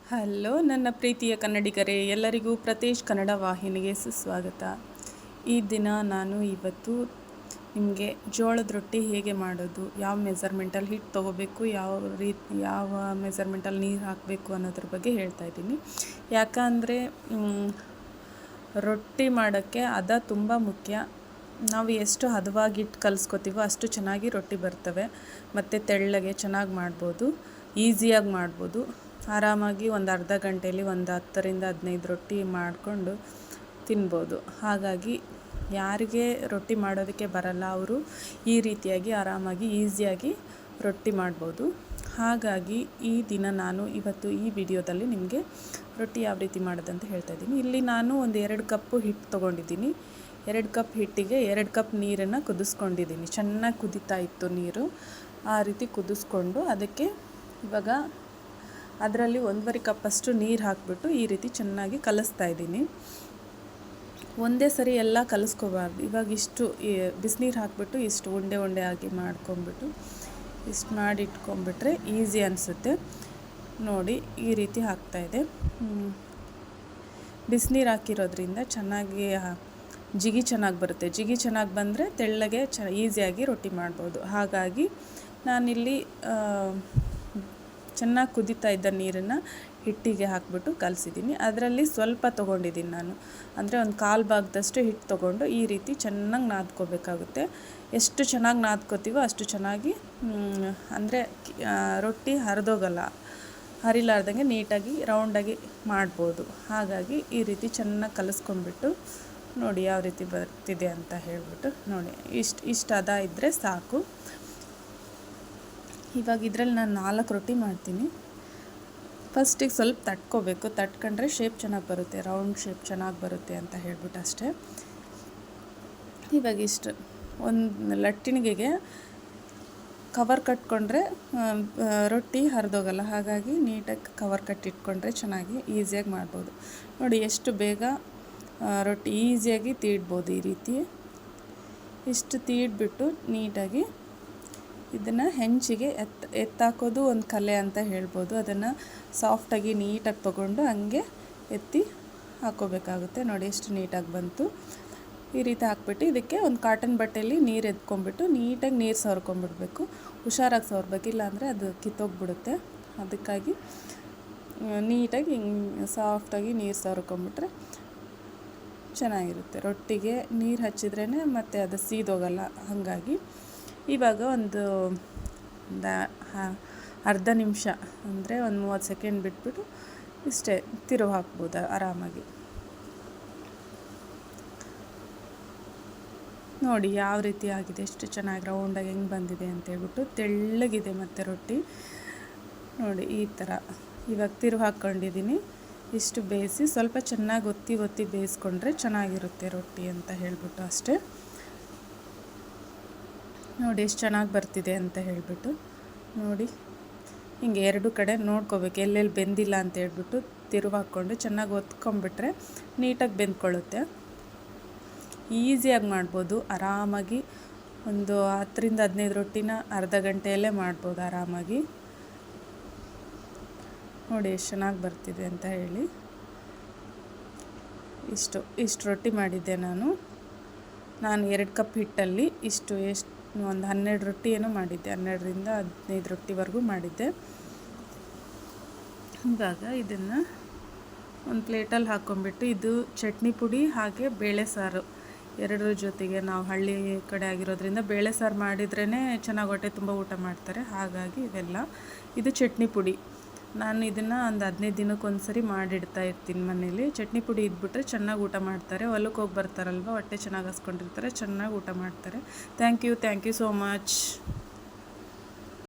Hello ನನ್ನ ಪ್ರೀತಿಯ ಕನ್ನಡಿಗರೇ, ಎಲ್ಲರಿಗೂ ಪ್ರತೇಶ್ ಕನ್ನಡ ವಾಹಿನಿಗೆ ಸುಸ್ವಾಗತ. ಈ ದಿನ ನಾನು ಇವತ್ತು ನಿಮಗೆ ಜೋಳದ ರೊಟ್ಟಿ ಹೇಗೆ ಮಾಡೋದು, ಯಾವ ಮೆಜರ್ಮೆಂಟಲ್ಲಿ ಹಿಟ್ಟು ತೊಗೋಬೇಕು, ಯಾವ ಮೆಜರ್ಮೆಂಟಲ್ಲಿ ನೀರು ಹಾಕಬೇಕು ಅನ್ನೋದ್ರ ಬಗ್ಗೆ ಹೇಳ್ತಾ ಇದ್ದೀನಿ. ಯಾಕಂದರೆ ರೊಟ್ಟಿ ಮಾಡೋಕ್ಕೆ ಹದ ತುಂಬ ಮುಖ್ಯ. ನಾವು ಎಷ್ಟು ಹದವಾಗಿ ಹಿಟ್ಟು ಕಲಿಸ್ಕೊತೀವೋ ಅಷ್ಟು ಚೆನ್ನಾಗಿ ರೊಟ್ಟಿ ಬರ್ತವೆ ಮತ್ತು ತೆಳ್ಳಗೆ ಚೆನ್ನಾಗಿ ಮಾಡ್ಬೋದು, ಈಸಿಯಾಗಿ ಮಾಡ್ಬೋದು. ಆರಾಮಾಗಿ ಒಂದು ಅರ್ಧ ಗಂಟೆಯಲ್ಲಿ ಒಂದು 10ರಿಂದ 15 ರೊಟ್ಟಿ ಮಾಡಿಕೊಂಡು ತಿನ್ಬೋದು. ಹಾಗಾಗಿ ಯಾರಿಗೆ ರೊಟ್ಟಿ ಮಾಡೋದಕ್ಕೆ ಬರಲ್ಲ ಅವರು ಈ ರೀತಿಯಾಗಿ ಆರಾಮಾಗಿ ಈಸಿಯಾಗಿ ರೊಟ್ಟಿ ಮಾಡ್ಬೋದು. ಹಾಗಾಗಿ ಈ ದಿನ ನಾನು ಇವತ್ತು ಈ ವಿಡಿಯೋದಲ್ಲಿ ನಿಮಗೆ ರೊಟ್ಟಿ ಯಾವ ರೀತಿ ಮಾಡೋದಂತ ಹೇಳ್ತಾ ಇದ್ದೀನಿ. ಇಲ್ಲಿ ನಾನು ಒಂದು 2 ಕಪ್ಪು ಹಿಟ್ಟು ತೊಗೊಂಡಿದ್ದೀನಿ. 2 ಕಪ್ ಹಿಟ್ಟಿಗೆ 2 ಕಪ್ ನೀರನ್ನು ಕುದಿಸ್ಕೊಂಡಿದ್ದೀನಿ. ಚೆನ್ನಾಗಿ ಕುದೀತಾ ಇತ್ತು ನೀರು. ಆ ರೀತಿ ಕುದಿಸ್ಕೊಂಡು ಅದಕ್ಕೆ ಇವಾಗ ಅದರಲ್ಲಿ 1.5 ಕಪ್ಪಷ್ಟು ನೀರು ಹಾಕಿಬಿಟ್ಟು ಈ ರೀತಿ ಚೆನ್ನಾಗಿ ಕಲಿಸ್ತಾ ಇದ್ದೀನಿ. ಒಂದೇ ಸರಿ ಎಲ್ಲ ಕಲಿಸ್ಕೋಬಾರ್ದು. ಇವಾಗ ಇಷ್ಟು ಬಿಸಿನೀರು ಹಾಕಿಬಿಟ್ಟು ಇಷ್ಟು ಉಂಡೆ ಉಂಡೆ ಆಗಿ ಮಾಡ್ಕೊಂಬಿಟ್ಟು ಇಷ್ಟು ಮಾಡಿ ಇಟ್ಕೊಂಡ್ಬಿಟ್ರೆ ಈಸಿ ಅನಿಸುತ್ತೆ. ನೋಡಿ ಈ ರೀತಿ ಹಾಕ್ತಾಯಿದೆ. ಬಿಸಿನೀರು ಹಾಕಿರೋದ್ರಿಂದ ಚೆನ್ನಾಗಿ ಜಿಗಿ ಚೆನ್ನಾಗಿ ಬರುತ್ತೆ. ಜಿಗಿ ಚೆನ್ನಾಗಿ ಬಂದರೆ ತೆಳ್ಳಗೆ ಈಸಿಯಾಗಿ ರೊಟ್ಟಿ ಮಾಡ್ಬೋದು. ಹಾಗಾಗಿ ನಾನಿಲ್ಲಿ ಚೆನ್ನಾಗಿ ಕುದೀತಾ ಇದ್ದ ನೀರನ್ನು ಹಿಟ್ಟಿಗೆ ಹಾಕಿಬಿಟ್ಟು ಕಲಸಿದ್ದೀನಿ. ಅದರಲ್ಲಿ ಸ್ವಲ್ಪ ತೊಗೊಂಡಿದ್ದೀನಿ ನಾನು, ಅಂದರೆ ಒಂದು 1/4 ಭಾಗದಷ್ಟು ಹಿಟ್ಟು ತೊಗೊಂಡು ಈ ರೀತಿ ಚೆನ್ನಾಗಿ ನಾದ್ಕೋಬೇಕಾಗುತ್ತೆ. ಎಷ್ಟು ಚೆನ್ನಾಗಿ ನಾದ್ಕೋತೀವೋ ಅಷ್ಟು ಚೆನ್ನಾಗಿ ಅಂದರೆ ರೊಟ್ಟಿ ಹರಿದೋಗಲ್ಲ, ಹರಿಲಾರ್ದಂಗೆ ನೀಟಾಗಿ ರೌಂಡಾಗಿ ಮಾಡ್ಬೋದು. ಹಾಗಾಗಿ ಈ ರೀತಿ ಚೆನ್ನಾಗಿ ಕಲಿಸ್ಕೊಂಡ್ಬಿಟ್ಟು ನೋಡಿ ಯಾವ ರೀತಿ ಬರ್ತಿದೆ ಅಂತ ಹೇಳಿಬಿಟ್ಟು ನೋಡಿ ಇಷ್ಟು ಹದ ಇದ್ದರೆ ಸಾಕು. ಇವಾಗ ಇದರಲ್ಲಿ ನಾನು 4 ರೊಟ್ಟಿ ಮಾಡ್ತೀನಿ. ಫಸ್ಟಿಗೆ ಸ್ವಲ್ಪ ತಟ್ಕೋಬೇಕು, ತಟ್ಕೊಂಡ್ರೆ ಶೇಪ್ ಚೆನ್ನಾಗಿ ಬರುತ್ತೆ, ರೌಂಡ್ ಶೇಪ್ ಚೆನ್ನಾಗಿ ಬರುತ್ತೆ ಅಂತ ಹೇಳ್ಬಿಟ್ಟು ಅಷ್ಟೇ. ಇವಾಗ ಇಷ್ಟು ಒಂದು ಲಟ್ಟಿಣಿಗೆಗೆ ಕವರ್ ಕಟ್ಕೊಂಡ್ರೆ ರೊಟ್ಟಿ ಹರಿದೋಗಲ್ಲ. ಹಾಗಾಗಿ ನೀಟಾಗಿ ಕವರ್ ಕಟ್ಟಿಟ್ಕೊಂಡ್ರೆ ಚೆನ್ನಾಗಿ ಈಸಿಯಾಗಿ ಮಾಡ್ಬೋದು. ನೋಡಿ ಎಷ್ಟು ಬೇಗ ರೊಟ್ಟಿ ಈಸಿಯಾಗಿ ತೀಡ್ಬೋದು. ಈ ರೀತಿ ಇಷ್ಟು ತೀಡ್ಬಿಟ್ಟು ನೀಟಾಗಿ ಇದನ್ನು ಹೆಂಚಿಗೆ ಎತ್ತಾಕೋದು ಒಂದು ಕಲೆ ಅಂತ ಹೇಳ್ಬೋದು. ಅದನ್ನು ಸಾಫ್ಟಾಗಿ ನೀಟಾಗಿ ತೊಗೊಂಡು ಹಂಗೆ ಎತ್ತಿ ಹಾಕ್ಕೋಬೇಕಾಗುತ್ತೆ. ನೋಡಿ ಎಷ್ಟು ನೀಟಾಗಿ ಬಂತು. ಈ ರೀತಿ ಹಾಕ್ಬಿಟ್ಟು ಇದಕ್ಕೆ ಒಂದು ಕಾಟನ್ ಬಟ್ಟೆಯಲ್ಲಿ ನೀರು ಎತ್ಕೊಂಡ್ಬಿಟ್ಟು ನೀಟಾಗಿ ನೀರು ಸವರ್ಕೊಂಡ್ಬಿಡ್ಬೇಕು. ಹುಷಾರಾಗಿ ಸವರ್ಬೇಕು, ಇಲ್ಲಾಂದರೆ ಅದು ಕಿತ್ತೋಗ್ಬಿಡುತ್ತೆ. ಅದಕ್ಕಾಗಿ ನೀಟಾಗಿ ಹಿಂಗೆ ಸಾಫ್ಟಾಗಿ ನೀರು ಸವರ್ಕೊಂಡ್ಬಿಟ್ರೆ ಚೆನ್ನಾಗಿರುತ್ತೆ. ರೊಟ್ಟಿಗೆ ನೀರು ಹಚ್ಚಿದ್ರೇ ಮತ್ತು ಅದು ಸೀದೋಗಲ್ಲ. ಹಾಗಾಗಿ ಇವಾಗ ಒಂದು ಅರ್ಧ ನಿಮಿಷ ಅಂದರೆ ಒಂದು 30 ಸೆಕೆಂಡ್ ಬಿಟ್ಬಿಟ್ಟು ಇಷ್ಟೇ ತಿರುವು ಹಾಕ್ಬೋದು ಆರಾಮಾಗಿ. ನೋಡಿ ಯಾವ ರೀತಿ ಆಗಿದೆ, ಎಷ್ಟು ಚೆನ್ನಾಗಿ ರೌಂಡಾಗಿ ಹೆಂಗೆ ಬಂದಿದೆ ಅಂತೇಳ್ಬಿಟ್ಟು. ತೆಳ್ಳಗಿದೆ ಮತ್ತು ರೊಟ್ಟಿ ನೋಡಿ ಈ ಥರ. ಇವಾಗ ತಿರುವು ಹಾಕ್ಕೊಂಡಿದ್ದೀನಿ. ಇಷ್ಟು ಬೇಯಿಸಿ ಸ್ವಲ್ಪ ಚೆನ್ನಾಗಿ ಒತ್ತಿ ಬೇಯಿಸ್ಕೊಂಡ್ರೆ ಚೆನ್ನಾಗಿರುತ್ತೆ ರೊಟ್ಟಿ ಅಂತ ಹೇಳ್ಬಿಟ್ಟು ಅಷ್ಟೇ. ನೋಡಿ ಎಷ್ಟು ಚೆನ್ನಾಗಿ ಬರ್ತಿದೆ ಅಂತ ಹೇಳಿಬಿಟ್ಟು ನೋಡಿ ಹಿಂಗೆ 2 ಕಡೆ ನೋಡ್ಕೋಬೇಕು ಎಲ್ಲೆಲ್ಲಿ ಬೆಂದಿಲ್ಲ ಅಂತ ಹೇಳ್ಬಿಟ್ಟು ತಿರುವು ಹಾಕ್ಕೊಂಡು ಚೆನ್ನಾಗಿ ಒತ್ಕೊಂಡ್ಬಿಟ್ರೆ ನೀಟಾಗಿ ಬೆಂದ್ಕೊಳ್ಳುತ್ತೆ. ಈಸಿಯಾಗಿ ಮಾಡ್ಬೋದು ಆರಾಮಾಗಿ. ಒಂದು 10ರಿಂದ 15 ರೊಟ್ಟಿನ ಅರ್ಧ ಗಂಟೆಯಲ್ಲೇ ಮಾಡ್ಬೋದು ಆರಾಮಾಗಿ. ನೋಡಿ ಎಷ್ಟು ಚೆನ್ನಾಗಿ ಬರ್ತಿದೆ ಅಂತ ಹೇಳಿ. ಇಷ್ಟು ರೊಟ್ಟಿ ಮಾಡಿದ್ದೆ ನಾನು 2 ಕಪ್ ಹಿಟ್ಟಲ್ಲಿ ಎಷ್ಟು ಒಂದು 12 ರೊಟ್ಟಿ ಏನೋ ಮಾಡಿದ್ದೆ, 12ರಿಂದ 15 ರೊಟ್ಟಿವರೆಗೂ ಮಾಡಿದ್ದೆ. ಇವಾಗ ಇದನ್ನು ಒಂದು ಪ್ಲೇಟಲ್ಲಿ ಹಾಕ್ಕೊಂಬಿಟ್ಟು ಇದು ಚಟ್ನಿ ಪುಡಿ ಹಾಗೆ ಬೇಳೆ ಸಾರು ಎರಡರ ಜೊತೆಗೆ, ನಾವು ಹಳ್ಳಿ ಕಡೆ ಆಗಿರೋದ್ರಿಂದ ಬೇಳೆ ಸಾರು ಮಾಡಿದ್ರೇ ಚೆನ್ನಾಗಿ ಹೊಟ್ಟೆ ತುಂಬ ಊಟ ಮಾಡ್ತಾರೆ. ಹಾಗಾಗಿ ಇದು ಚಟ್ನಿ ಪುಡಿ. ನಾನು ಇದನ್ನು ಒಂದು 15 ದಿನಕ್ಕೊಂದು ಸರಿ ಮಾಡಿಡ್ತಾ ಇರ್ತೀನಿ ಮನೇಲಿ. ಚಟ್ನಿ ಪುಡಿ ಇದ್ಬಿಟ್ರೆ ಚೆನ್ನಾಗಿ ಊಟ ಮಾಡ್ತಾರೆ. ಹೊಲಕ್ಕೆ ಹೋಗಿ ಬರ್ತಾರಲ್ವ, ಹೊಟ್ಟೆ ಚೆನ್ನಾಗಿ ಹಸ್ಕೊಂಡಿರ್ತಾರೆ, ಚೆನ್ನಾಗಿ ಊಟ ಮಾಡ್ತಾರೆ. Thank you so much.